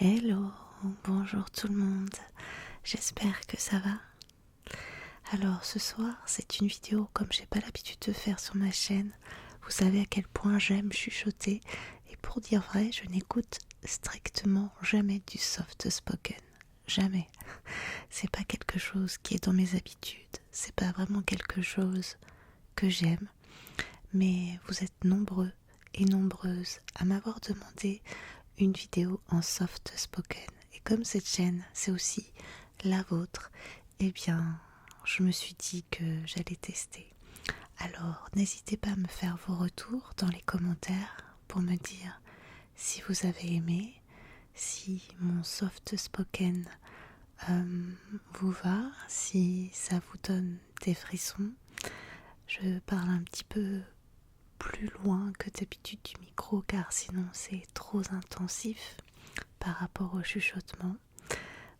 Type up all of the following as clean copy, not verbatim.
Hello, bonjour tout le monde, j'espère que ça va. Alors ce soir c'est une vidéo comme j'ai pas l'habitude de faire sur ma chaîne. Vous savez à quel point j'aime chuchoter et pour dire vrai je n'écoute strictement jamais du soft spoken. Jamais. C'est pas quelque chose qui est dans mes habitudes, c'est pas vraiment quelque chose que j'aime. Mais vous êtes nombreux et nombreuses à m'avoir demandé une vidéo en soft spoken. Et comme cette chaîne, c'est aussi la vôtre, eh bien, je me suis dit que j'allais tester. Alors, n'hésitez pas à me faire vos retours dans les commentaires pour me dire si vous avez aimé, si mon soft spoken vous va, si ça vous donne des frissons. Je parle un petit peu plus loin que d'habitude du micro car sinon c'est trop intensif par rapport au chuchotement.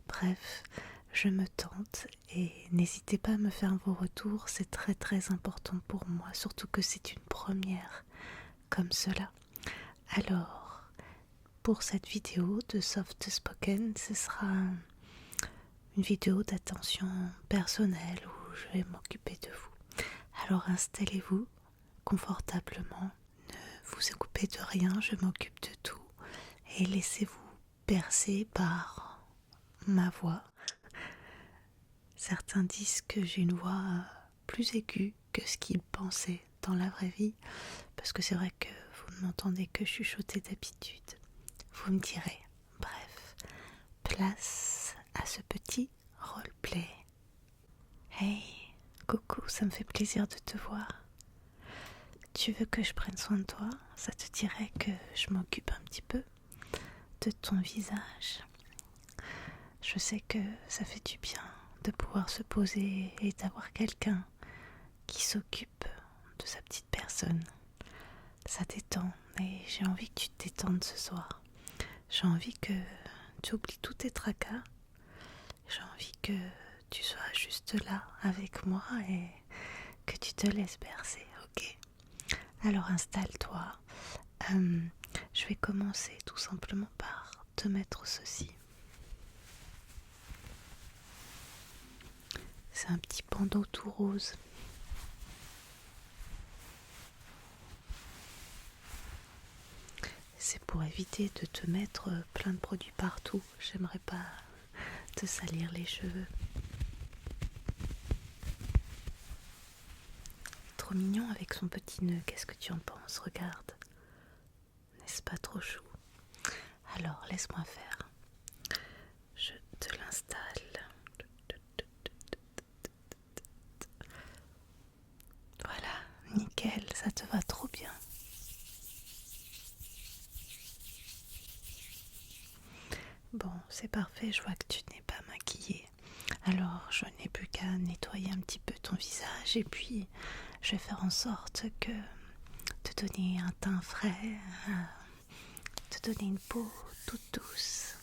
Bref, je me tente et n'hésitez pas à me faire vos retours, c'est très très important pour moi, surtout que c'est une première comme cela. Alors, pour cette vidéo de soft spoken, ce sera une vidéo d'attention personnelle où je vais m'occuper de vous. Alors installez-vous confortablement, ne vous occupez de rien, je m'occupe de tout et laissez-vous bercer par ma voix. Certains disent que j'ai une voix plus aiguë que ce qu'ils pensaient dans la vraie vie, parce que c'est vrai que vous ne m'entendez que chuchoter d'habitude. Vous me direz. Bref, place à ce petit roleplay. Hey, coucou, ça me fait plaisir de te voir. Tu veux que je prenne soin de toi? Ça te dirait que je m'occupe un petit peu de ton visage? Je sais que ça fait du bien de pouvoir se poser et d'avoir quelqu'un qui s'occupe de sa petite personne. Ça détend et j'ai envie que tu te détendes ce soir. J'ai envie que tu oublies tous tes tracas. J'ai envie que tu sois juste là avec moi et que tu te laisses bercer, ok? Alors installe-toi. Je vais commencer tout simplement par te mettre ceci. C'est un petit bandeau tout rose. C'est pour éviter de te mettre plein de produits partout. J'aimerais pas te salir les cheveux. Trop mignon avec son petit nœud. Qu'est-ce que tu en penses? Regarde. N'est-ce pas trop chou? Alors, laisse-moi faire. Je te l'installe. Voilà, nickel, ça te va trop bien. Bon, c'est parfait, je vois que tu n'es pas maquillée. Alors, je n'ai plus qu'à nettoyer un petit peu ton visage et puis je vais faire en sorte que te donner un teint frais, te donner une peau toute douce.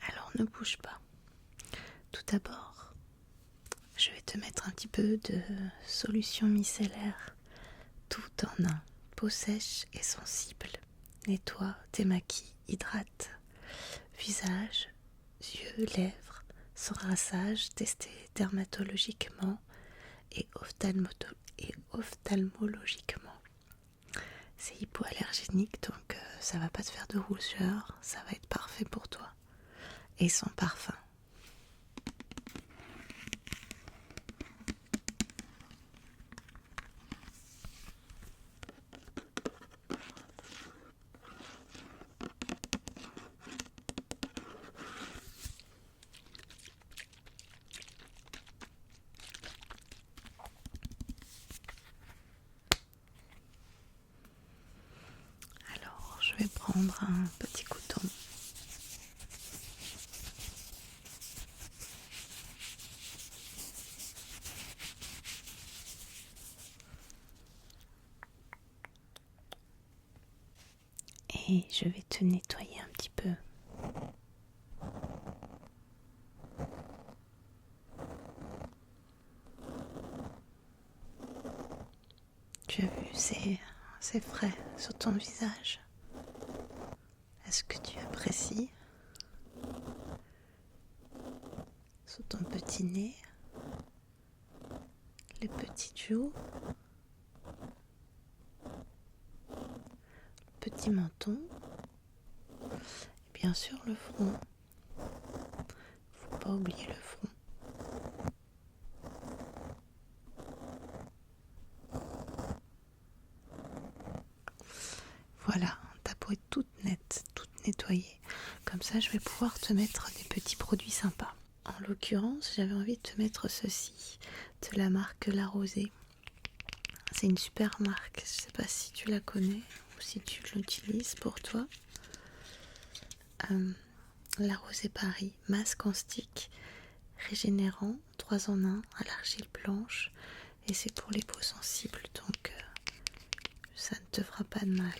Alors, ne bouge pas. Tout d'abord, je vais te mettre un petit peu de solution micellaire, tout en un. Peau sèche et sensible. Nettoie, démaquille, hydrate. Visage, yeux, lèvres, sans rinçage, testé dermatologiquement et ophtalmologiquement. C'est hypoallergénique, donc ça va pas te faire de rougeur, ça va être parfait pour toi. Et sans parfum. Alors, je vais prendre un petit coton. Et je vais te nettoyer un petit peu. Tu as vu, c'est frais sur ton visage. Est-ce que tu apprécies? Sur ton petit nez, les petites joues, le petit menton, et bien sûr le front. Faut pas oublier le front. Voilà, ta peau est toute nette, toute nettoyée. Comme ça, je vais pouvoir te mettre des petits produits sympas. En l'occurrence, j'avais envie de te mettre ceci, de la marque La Rosée. C'est une super marque, je sais pas si tu la connais ou si tu l'utilises pour toi. La Rosée Paris, masque en stick, régénérant, 3 en 1, à l'argile blanche. Et c'est pour les peaux sensibles, donc ça ne te fera pas de mal.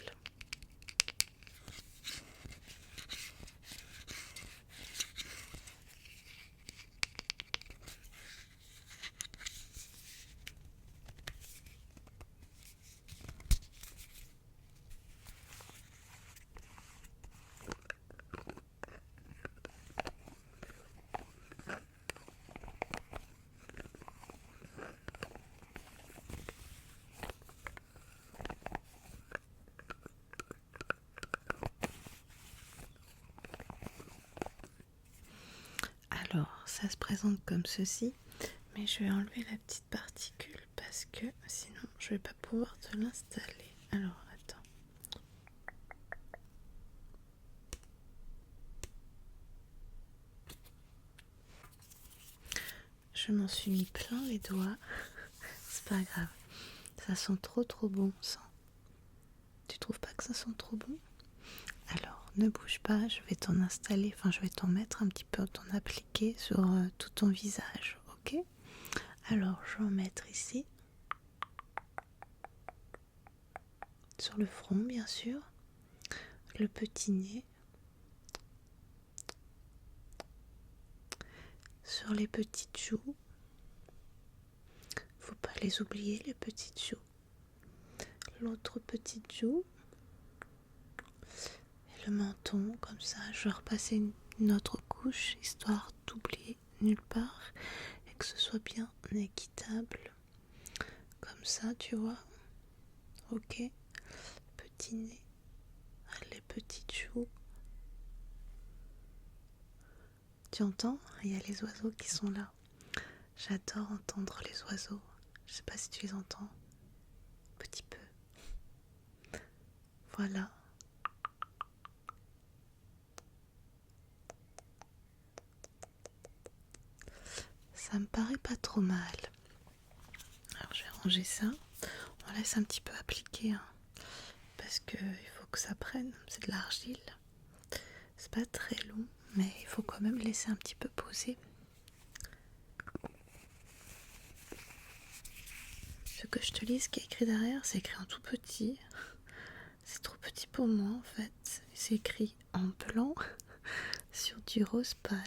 Alors, ça se présente comme ceci, mais je vais enlever la petite particule parce que sinon je vais pas pouvoir te l'installer. Alors, attends. Je m'en suis mis plein les doigts. C'est pas grave. Ça sent trop bon, ça. Tu trouves pas que ça sent trop bon? Alors, ne bouge pas, je vais t'en installer, enfin je vais t'en mettre un petit peu, t'en appliquer sur tout ton visage, ok? Alors, je vais en mettre ici, sur le front bien sûr, le petit nez, sur les petites joues, faut pas les oublier les petites joues, l'autre petite joue, et le menton, comme ça, je vais repasser une autre couche, histoire d'oublier nulle part, et que ce soit bien équitable, comme ça, tu vois, ok? Petit nez, les petites joues. Tu entends? Il y a les oiseaux qui sont là. J'adore entendre les oiseaux. Je sais pas si tu les entends. Un petit peu. Voilà. Ça me paraît pas trop mal. Alors je vais ranger ça. On laisse un petit peu appliquer, hein, parce que il faut que ça prenne. C'est de l'argile. C'est pas très long, mais il faut quand même laisser un petit peu poser. Ce que je te lis, ce qui est écrit derrière, c'est écrit en tout petit. C'est trop petit pour moi en fait. C'est écrit en blanc sur du rose pâle.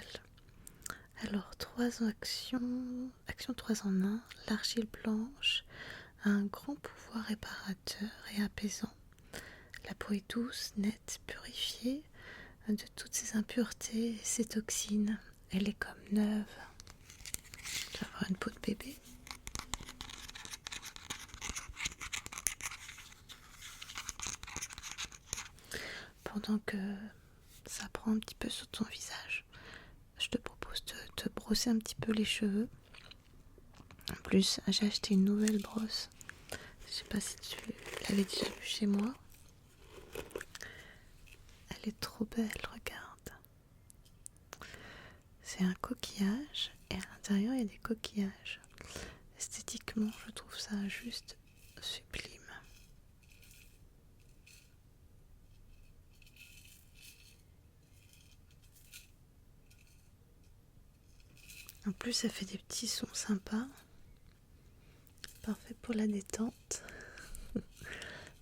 Alors, 3 actions. Action 3 en 1. L'argile blanche a un grand pouvoir réparateur et apaisant. La peau est douce, nette, purifiée de toutes ses impuretés et ses toxines. Elle est comme neuve. Tu vas avoir une peau de bébé. Pendant que ça prend un petit peu sur ton visage, je te propose de te brosser un petit peu les cheveux. En plus, j'ai acheté une nouvelle brosse. Je sais pas si tu l'avais déjà vue chez moi. Elle est trop belle, regarde. C'est un coquillage et à l'intérieur il y a des coquillages. Esthétiquement, je trouve ça juste sublime. En plus, ça fait des petits sons sympas. Parfait pour la détente.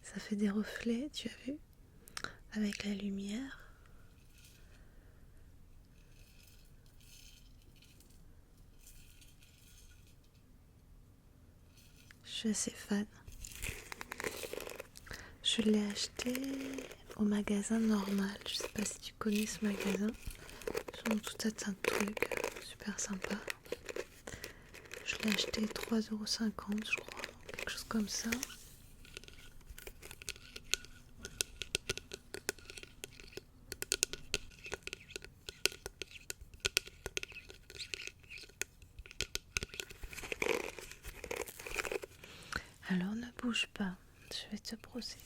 Ça fait des reflets, tu as vu? Avec la lumière. Je suis assez fan. Je l'ai acheté au magasin normal. Je sais pas si tu connais ce magasin. Ils ont tout un tas de trucs super sympa. Je l'ai acheté 3,50 €, je crois, quelque chose comme ça. Alors ne bouge pas, je vais te brosser.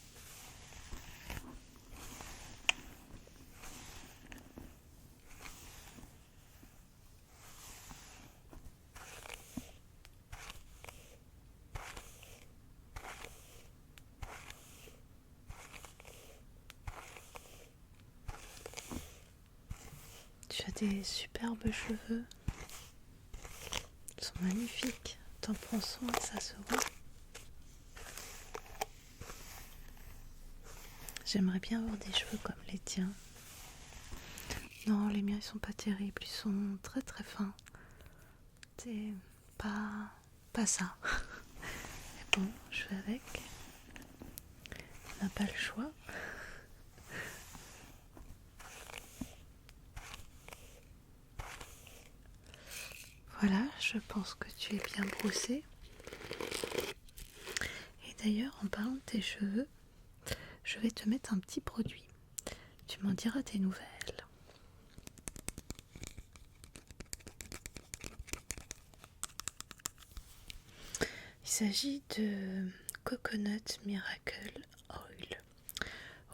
Tu as des superbes cheveux. Ils sont magnifiques. T'en prends soin, ça se voit. J'aimerais bien avoir des cheveux comme les tiens. Non, les miens ils sont pas terribles. Ils sont très très fins. C'est pas ça. Mais bon, je vais avec. On n'a pas le choix. Voilà, je pense que tu es bien brossé. Et d'ailleurs, en parlant de tes cheveux, je vais te mettre un petit produit. Tu m'en diras tes nouvelles. Il s'agit de Coconut Miracle Oil.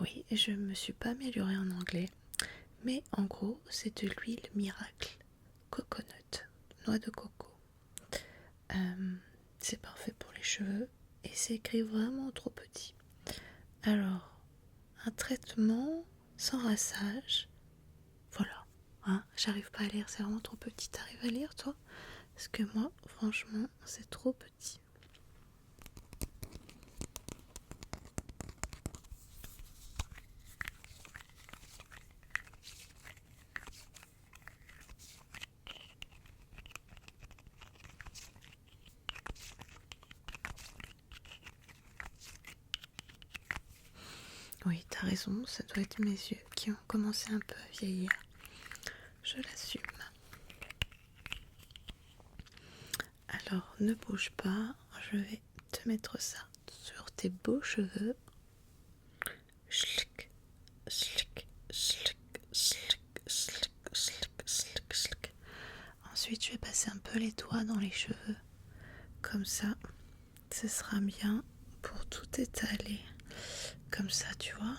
Oui, je me suis pas améliorée en anglais, mais en gros, c'est de l'huile miracle coconut, noix de coco. C'est parfait pour les cheveux et c'est écrit vraiment trop petit. Alors, un traitement sans rassage. Voilà. Hein, j'arrive pas à lire, c'est vraiment trop petit. T'arrives à lire, toi? Parce que moi, franchement, c'est trop petit. Oui, t'as raison, ça doit être mes yeux qui ont commencé un peu à vieillir. Je l'assume. Alors, ne bouge pas, je vais te mettre ça sur tes beaux cheveux. Schlick, schlick, schlick, schlick, schlick, schlick, schlick, schlick. Ensuite, je vais passer un peu les doigts dans les cheveux. Comme ça, ce sera bien pour tout étaler. Comme ça, tu vois.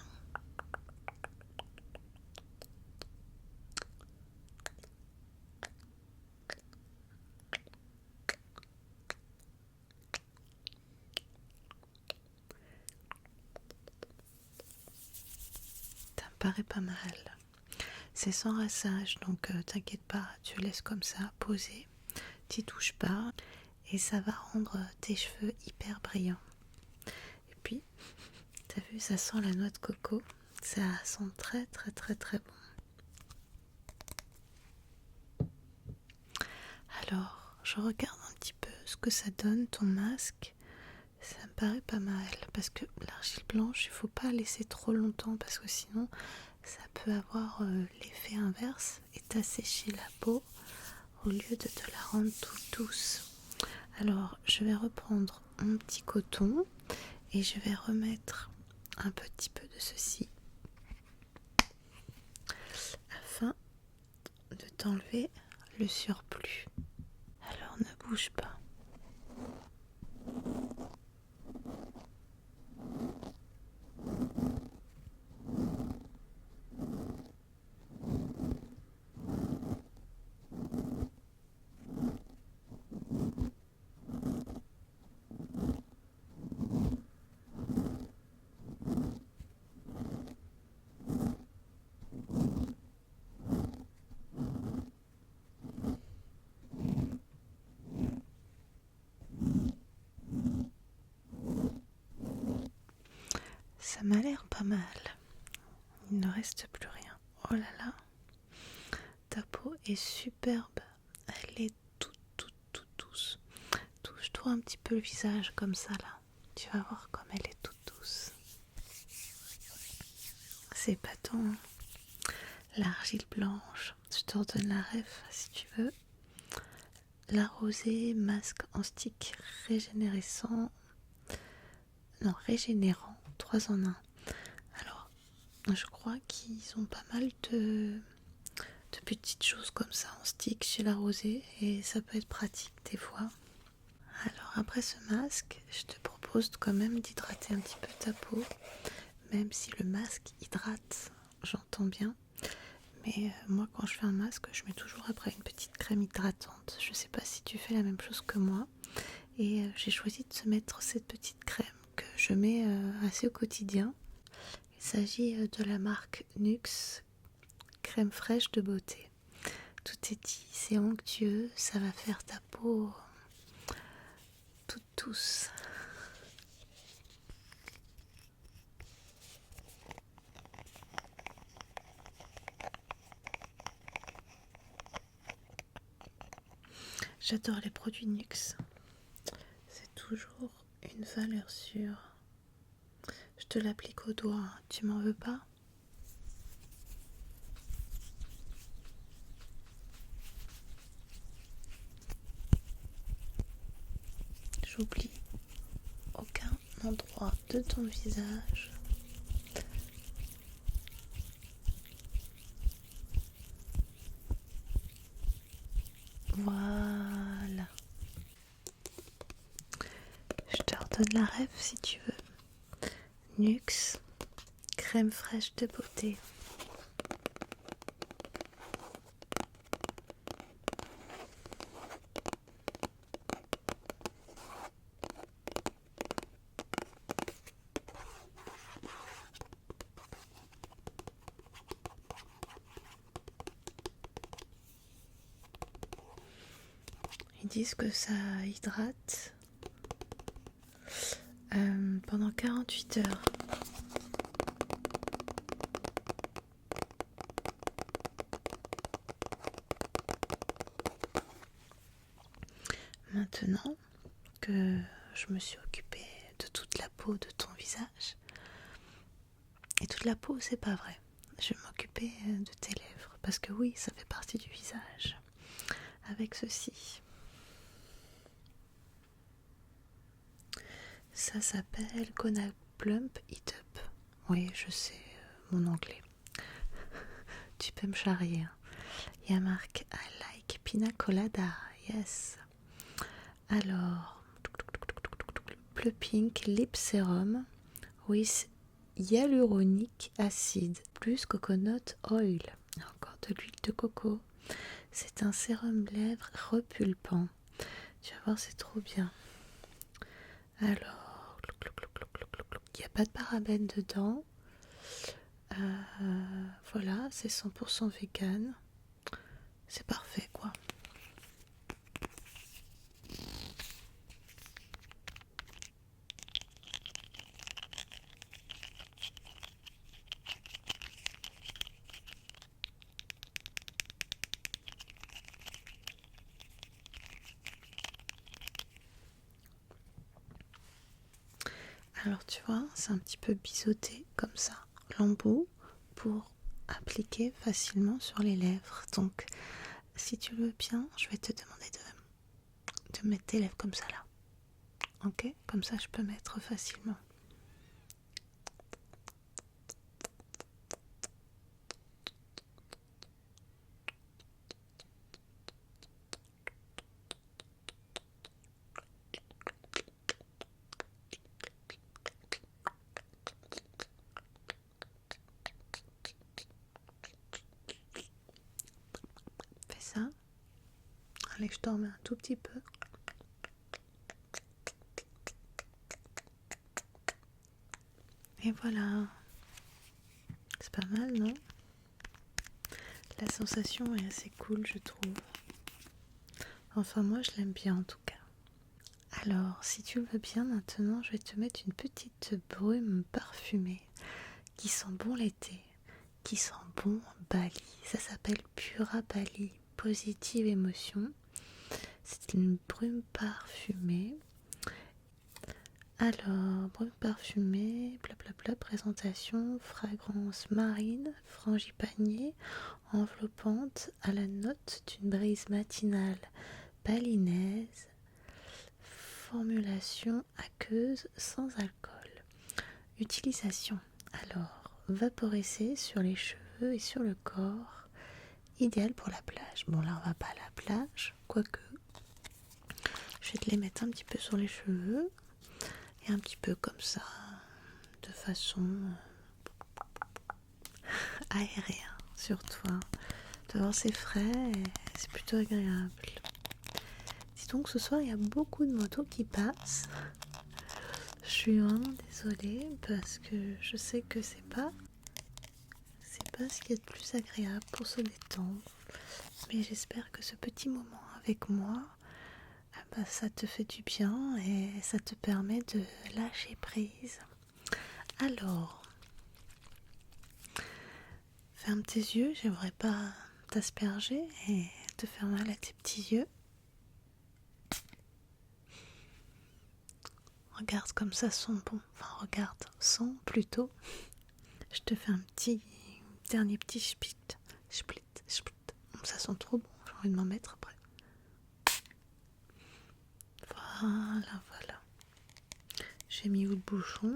Ça me paraît pas mal. C'est sans rassage, donc t'inquiète pas, tu laisses comme ça, poser, t'y touches pas, et ça va rendre tes cheveux hyper brillants. Et puis, t'as vu, ça sent la noix de coco, ça sent très très très très bon. Alors, je regarde un petit peu ce que ça donne, ton masque. Ça me paraît pas mal, parce que l'argile blanche, il faut pas laisser trop longtemps, parce que sinon, ça peut avoir l'effet inverse et t'assécher la peau au lieu de te la rendre toute douce. Alors, je vais reprendre mon petit coton et je vais remettre un petit peu de ceci afin de t'enlever le surplus. Alors, ne bouge pas. Ça m'a l'air pas mal. Il ne reste plus rien. Oh là là, ta peau est superbe. Elle est toute douce. Touche-toi un petit peu le visage comme ça là. Tu vas voir comme elle est toute douce. c'est épatant, hein. L'argile blanche, je te redonne la ref si tu veux. La rosée, masque en stick régénérescent, non régénérant, 3 en 1. Alors, je crois qu'ils ont pas mal de petites choses comme ça en stick chez la rosée et ça peut être pratique des fois. Alors après ce masque, je te propose quand même d'hydrater un petit peu ta peau, même si le masque hydrate, j'entends bien. Mais moi quand je fais un masque, je mets toujours après une petite crème hydratante. Je sais pas si tu fais la même chose que moi. Et j'ai choisi de se mettre cette petite crème que je mets assez au quotidien. Il s'agit de la marque Nuxe, crème fraîche de beauté. Tout est dit, c'est onctueux, ça va faire ta peau toute douce. J'adore les produits Nuxe. C'est toujours une valeur sûre. Je te l'applique au doigt, hein. Tu m'en veux pas? J'oublie aucun endroit de ton visage. Voilà. Je te redonne la ref si tu veux. Nuxe, crème fraîche de beauté. Ils disent que ça hydrate pendant 48 heures. Maintenant que je me suis occupée de toute la peau de ton visage, et toute la peau, c'est pas vrai. Je vais m'occuper de tes lèvres, parce que oui, ça fait partie du visage. Avec ceci. Ça s'appelle Gonna Plump It Up. Oui, je sais, mon anglais. Tu peux me charrier. Hein. Il y a marqué I like pina colada. Yes. Alors, Plumping Lip Serum with hyaluronic acid plus coconut oil. Encore de l'huile de coco. C'est un sérum lèvres repulpant. Tu vas voir, c'est trop bien. Alors, il n'y a pas de parabènes dedans. Voilà, c'est 100% vegan. C'est parfait, quoi. Alors tu vois, c'est un petit peu biseauté comme ça, l'embout, pour appliquer facilement sur les lèvres. Donc si tu le veux bien, je vais te demander de mettre tes lèvres comme ça là. Ok? Comme ça je peux mettre facilement. Fais ça. Allez, je t'en remets un tout petit peu. Et voilà. C'est pas mal, non? La sensation est assez cool, je trouve. Enfin, moi, je l'aime bien en tout cas. Alors, si tu le veux bien, maintenant, je vais te mettre une petite brume parfumée qui sent bon l'été, qui sent bon Bali. Ça s'appelle Pura Bali Positive Émotion. C'est une brume parfumée Alors, brut parfumé, blablabla, présentation, fragrance marine, frangipanier, enveloppante à la note d'une brise matinale balinaise, formulation aqueuse sans alcool. Utilisation. Alors, vaporiser sur les cheveux et sur le corps, idéal pour la plage. Bon, là, on va pas à la plage, quoique. Je vais te les mettre un petit peu sur les cheveux et un petit peu comme ça, de façon aérien sur toi. Tu vas voir, c'est frais et c'est plutôt agréable. Dis donc, ce soir, il y a beaucoup de motos qui passent. Je suis vraiment désolée parce que je sais que c'est pas ce qui est le plus agréable pour se détendre. Mais j'espère que ce petit moment avec moi, ça te fait du bien et ça te permet de lâcher prise. Alors, ferme tes yeux, j'aimerais pas t'asperger et te faire mal à tes petits yeux. Regarde comme ça sent bon. Enfin, regarde, sent plutôt. Je te fais un dernier petit split. Ça sent trop bon, j'ai envie de m'en mettre après. Voilà. J'ai mis où le bouchon?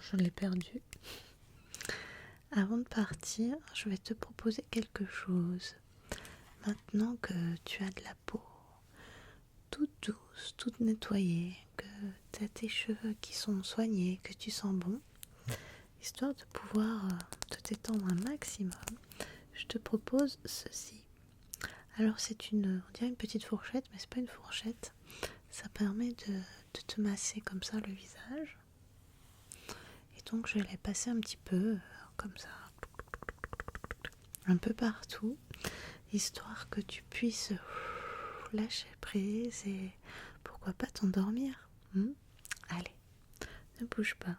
Je l'ai perdu. Avant de partir, je vais te proposer quelque chose. Maintenant que tu as de la peau toute douce, toute nettoyée, que tu as tes cheveux qui sont soignés, que tu sens bon, histoire de pouvoir te détendre un maximum, je te propose ceci. Alors on dirait une petite fourchette, mais c'est pas une fourchette. Ça permet de te masser comme ça le visage. Et donc je l'ai passé un petit peu comme ça, un peu partout, histoire que tu puisses lâcher prise et pourquoi pas t'endormir. Allez, ne bouge pas.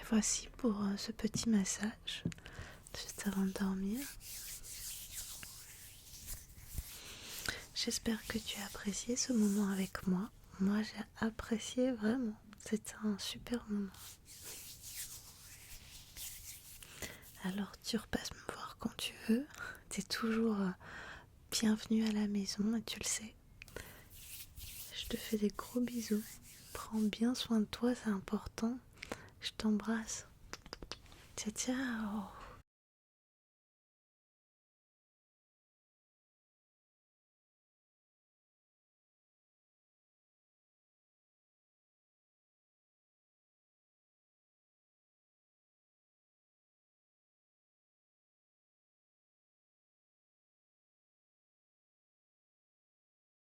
Voici pour ce petit massage, juste avant de dormir. J'espère que tu as apprécié ce moment avec moi. Moi, j'ai apprécié vraiment. C'était un super moment. Alors, tu repasses me voir quand tu veux. Tu es toujours bienvenue à la maison et tu le sais. Je te fais des gros bisous. Prends bien soin de toi, c'est important. Je t'embrasse. Ciao, ciao.